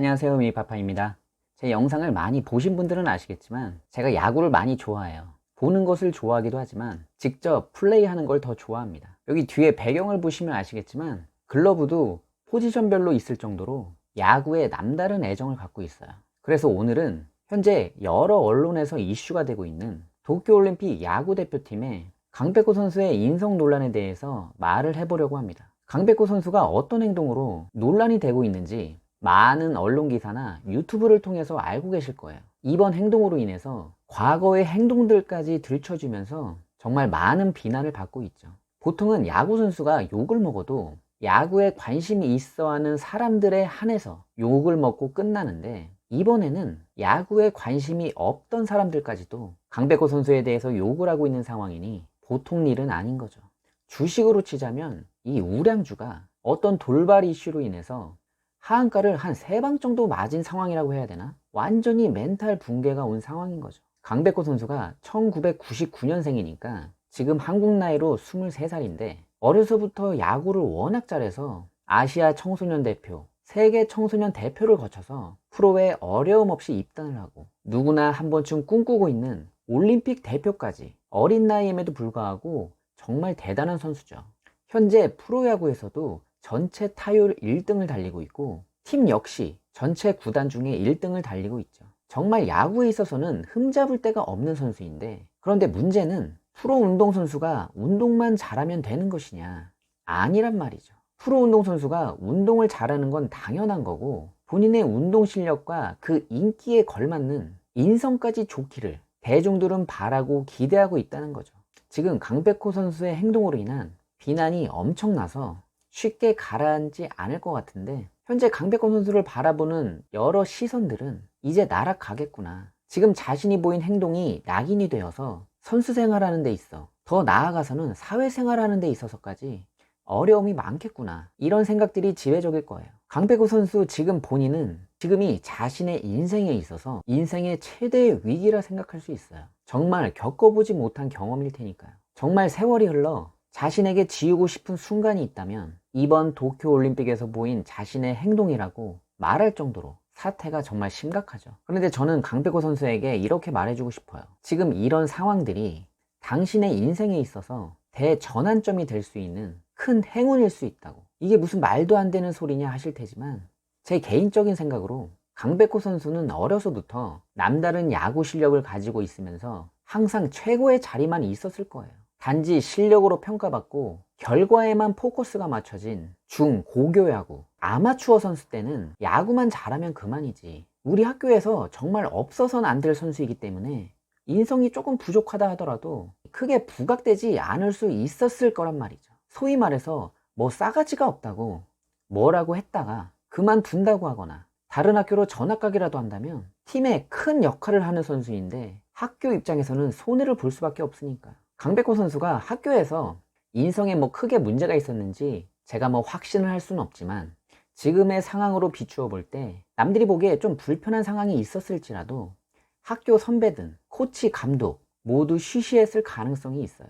안녕하세요, 미니파파입니다. 제 영상을 많이 보신 분들은 아시겠지만 제가 야구를 많이 좋아해요. 보는 것을 좋아하기도 하지만 직접 플레이하는 걸 더 좋아합니다. 여기 뒤에 배경을 보시면 아시겠지만 글러브도 포지션별로 있을 정도로 야구에 남다른 애정을 갖고 있어요. 그래서 오늘은 현재 여러 언론에서 이슈가 되고 있는 도쿄올림픽 야구 대표팀의 강백호 선수의 인성 논란에 대해서 말을 해보려고 합니다. 강백호 선수가 어떤 행동으로 논란이 되고 있는지 많은 언론 기사나 유튜브를 통해서 알고 계실 거예요. 이번 행동으로 인해서 과거의 행동들까지 들춰주면서 정말 많은 비난을 받고 있죠. 보통은 야구 선수가 욕을 먹어도 야구에 관심이 있어 하는 사람들에 한해서 욕을 먹고 끝나는데, 이번에는 야구에 관심이 없던 사람들까지도 강백호 선수에 대해서 욕을 하고 있는 상황이니 보통 일은 아닌 거죠. 주식으로 치자면 이 우량주가 어떤 돌발 이슈로 인해서 하한가를 한 3방 정도 맞은 상황이라고 해야 되나? 완전히 멘탈 붕괴가 온 상황인 거죠. 강백호 선수가 1999년생이니까 지금 한국 나이로 23살인데 어려서부터 야구를 워낙 잘해서 아시아 청소년 대표, 세계 청소년 대표를 거쳐서 프로에 어려움 없이 입단을 하고 누구나 한 번쯤 꿈꾸고 있는 올림픽 대표까지 어린 나이임에도 불구하고 정말 대단한 선수죠. 현재 프로야구에서도 전체 타율 1등을 달리고 있고 팀 역시 전체 구단 중에 1등을 달리고 있죠. 정말 야구에 있어서는 흠잡을 데가 없는 선수인데, 그런데 문제는 프로 운동선수가 운동만 잘하면 되는 것이냐? 아니란 말이죠. 프로 운동선수가 운동을 잘하는 건 당연한 거고 본인의 운동 실력과 그 인기에 걸맞는 인성까지 좋기를 대중들은 바라고 기대하고 있다는 거죠. 지금 강백호 선수의 행동으로 인한 비난이 엄청나서 쉽게 가라앉지 않을 것 같은데, 현재 강백호 선수를 바라보는 여러 시선들은 이제 날아가겠구나, 지금 자신이 보인 행동이 낙인이 되어서 선수 생활하는 데 있어, 더 나아가서는 사회생활하는 데 있어서까지 어려움이 많겠구나, 이런 생각들이 지배적일 거예요. 강백호 선수 지금 본인은 지금이 자신의 인생에 있어서 인생의 최대의 위기라 생각할 수 있어요. 정말 겪어보지 못한 경험일 테니까요. 정말 세월이 흘러 자신에게 지우고 싶은 순간이 있다면 이번 도쿄올림픽에서 보인 자신의 행동이라고 말할 정도로 사태가 정말 심각하죠. 그런데 저는 강백호 선수에게 이렇게 말해주고 싶어요. 지금 이런 상황들이 당신의 인생에 있어서 대전환점이 될 수 있는 큰 행운일 수 있다고. 이게 무슨 말도 안 되는 소리냐 하실 테지만, 제 개인적인 생각으로 강백호 선수는 어려서부터 남다른 야구 실력을 가지고 있으면서 항상 최고의 자리만 있었을 거예요. 단지 실력으로 평가받고 결과에만 포커스가 맞춰진 중, 고교 야구, 아마추어 선수 때는 야구만 잘하면 그만이지, 우리 학교에서 정말 없어서는 안 될 선수이기 때문에 인성이 조금 부족하다 하더라도 크게 부각되지 않을 수 있었을 거란 말이죠. 소위 말해서 뭐 싸가지가 없다고 뭐라고 했다가 그만둔다고 하거나 다른 학교로 전학 가기라도 한다면 팀에 큰 역할을 하는 선수인데, 학교 입장에서는 손해를 볼 수밖에 없으니까. 강백호 선수가 학교에서 인성에 뭐 크게 문제가 있었는지 제가 뭐 확신을 할 수는 없지만, 지금의 상황으로 비추어 볼 때 남들이 보기에 좀 불편한 상황이 있었을지라도 학교 선배든 코치, 감독 모두 쉬쉬했을 가능성이 있어요.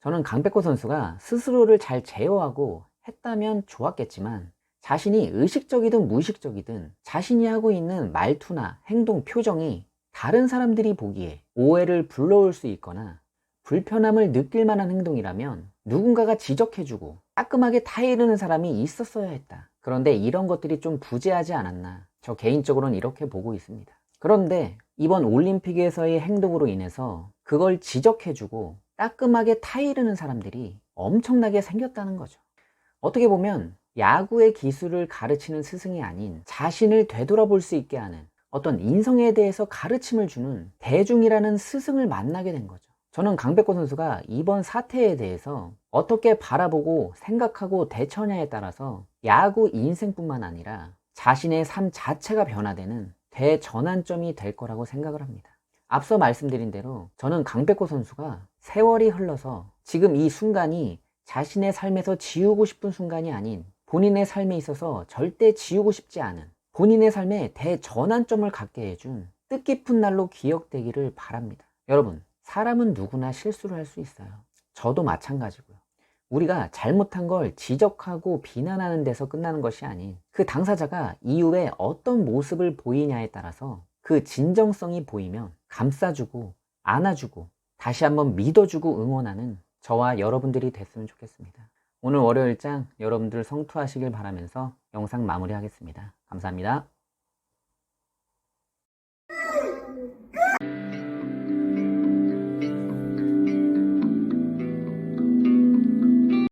저는 강백호 선수가 스스로를 잘 제어하고 했다면 좋았겠지만, 자신이 의식적이든 무의식적이든 자신이 하고 있는 말투나 행동, 표정이 다른 사람들이 보기에 오해를 불러올 수 있거나 불편함을 느낄 만한 행동이라면 누군가가 지적해주고 따끔하게 타이르는 사람이 있었어야 했다. 그런데 이런 것들이 좀 부재하지 않았나, 저 개인적으로는 이렇게 보고 있습니다. 그런데 이번 올림픽에서의 행동으로 인해서 그걸 지적해주고 따끔하게 타이르는 사람들이 엄청나게 생겼다는 거죠. 어떻게 보면 야구의 기술을 가르치는 스승이 아닌 자신을 되돌아볼 수 있게 하는 어떤 인성에 대해서 가르침을 주는 대중이라는 스승을 만나게 된 거죠. 저는 강백호 선수가 이번 사태에 대해서 어떻게 바라보고 생각하고 대처냐에 따라서 야구 인생뿐만 아니라 자신의 삶 자체가 변화되는 대전환점이 될 거라고 생각을 합니다. 앞서 말씀드린 대로 저는 강백호 선수가 세월이 흘러서 지금 이 순간이 자신의 삶에서 지우고 싶은 순간이 아닌, 본인의 삶에 있어서 절대 지우고 싶지 않은, 본인의 삶에 대전환점을 갖게 해준 뜻깊은 날로 기억되기를 바랍니다. 여러분, 사람은 누구나 실수를 할 수 있어요. 저도 마찬가지고요. 우리가 잘못한 걸 지적하고 비난하는 데서 끝나는 것이 아닌 그 당사자가 이후에 어떤 모습을 보이냐에 따라서 그 진정성이 보이면 감싸주고 안아주고 다시 한번 믿어주고 응원하는 저와 여러분들이 됐으면 좋겠습니다. 오늘 월요일장 여러분들 성투하시길 바라면서 영상 마무리하겠습니다. 감사합니다.